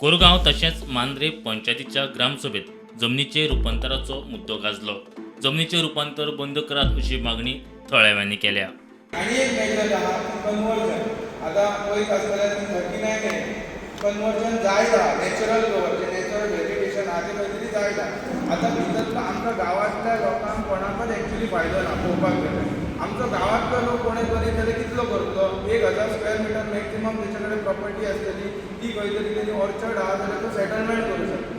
कोरगांव तशेंच मांद्रे पंचायतीच्या ग्रामसभेत जमनीचे रुपांतराचो मुद्दो गाजलो. जमनीचे रुपांतर बंद करात अशी मागणी थळाव्यांनी केल्या. आणि एक मेथड आहा कन्वर्जन. आता पळयत आसतल्यार 39 कन्वर्जन जायना. नॅचरल कवर जे नॅचरल व्हेजिटेशन आहा ते खंय तरी जायना. आता भितरलो आमच्या गांवांतल्या लोकांक कोणाकच एक्चुअली फायदो ना पळोवपाक गेल्यार. आमचो गांवांतलो लोक कोणें करीत जाल्यार कितलो करतलो. 1000 स्क्वेअर मिटर मॅक्सिमम तेचे कडेन प्रॉपर्टी आसतली ती खंय तरी तेणी ऑर्चर्ड आहा जाल्यार तो सेटलमेंट करूं शकता.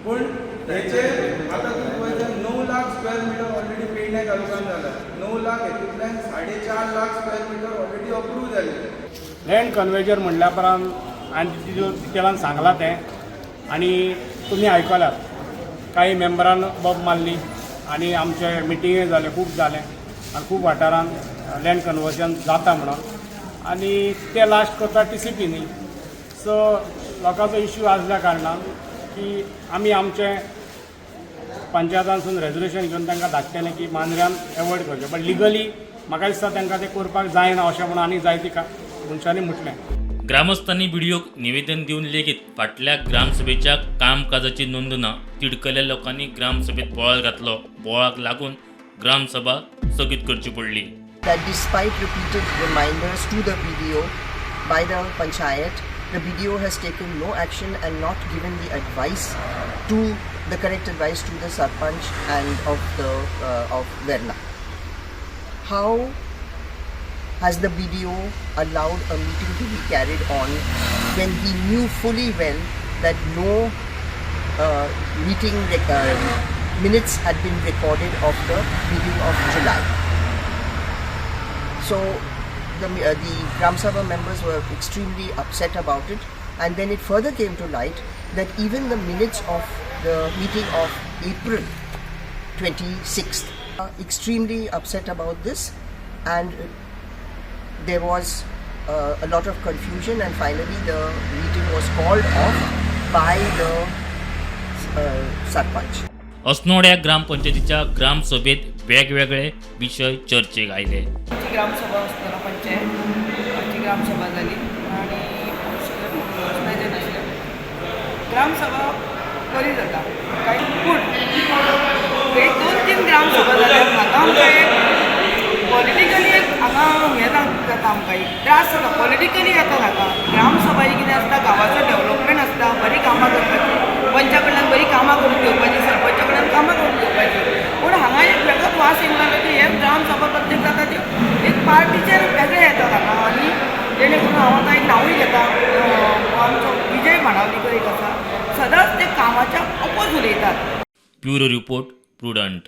पूण हेचेर आतां तुमी पळयता 9 लाख स्क्वेअर मिटर ऑलरेडी पेडण्या तालुक्यान जाला. 9 लाख हेतूंतल्यान 4.5 lakh square metre already approve जाले. लँड कन्वर्जन म्हणल्या उपरांत आनी डिटेलान सांगलां तें आनी तुमी आयकलात. काही मेंबरान बोब मारली आनी आमचे मिटिंगे जाले, खूब जाले आनी खूब वाठारान लँड कन्वर्जन जाता म्हणून आनी ते लास्ट करता TCPनी. सो लोकांचो इश्यू आसल्या कारणान की आमी आमचे पंचायतांसून रेजोल्युशन घेवन तांकां धाडटले की मांद्र्यान एवॉयड करचें. बट लिगली म्हाका दिसता तांकां तें करपाक जायना अशें म्हणून आनी जायती मनशांनी म्हटलें. ग्रामस्थांनी व्हिडिओक निवेदन दिवन लेगीत फाटल्या ग्रामसभेच्या कामकाजाची नोंद ना तिडकल्या लोकांनी ग्रामसभेत बोवाळ घातलो. बोवाळाक लागून ग्रामसभा स्थगीत करची पडली. That despite repeated reminders to the BDO by the panchayat, the BDO has taken no action and not given the advice to the correct advice to the sarpanch and of Verna. How has the BDO allowed a meeting to be carried on when he knew fully well that no meeting minutes had been recorded of the meeting of July? So the Gram Sabha members were extremely upset about it, and then it further came to light that even the minutes of the meeting of April 26th are extremely upset about this, and there was a lot of confusion, and finally the meeting was called off by the sarpanch. अस्नोड्या ग्रामपंचायतीच्या ग्रामसभेत वेगवेगळे विषय चर्चेक आयले. आमची ग्रामसभा आसतना पंचायत आमची ग्रामसभा जाली आनी नाशिल्लें ग्रामसभा बरी जाता काय. पूण एक 2-3 ग्रामसभा जाल्यार म्हाका आमकां एक पॉलिटिकली एक हांगा हें जाता आमकां एक त्रास जाता पॉलिटिकली जाता हाका. ग्रामसभा ही कितें आसता गांवाचो डेवलपमेंट आसता, बरी कामां करपाची, पंचा कडल्यान बरी कामां करून घेवपाची, सरपंचा कडल्यान कामां करून घेवपाची. पूण हांगा एक वेगळोच वास येयला की हे ग्रामसभा प्रत्येक जाता त्यो एक पार्टीचेर वेगळे येतात हांगा. आनी जेणे करून हांव आतां एक नांवूय घेता आमचो विजय माणावलीकर एक आसा, सदांच ते कामाच्या अपोज उलयतात. Bureau report prudent.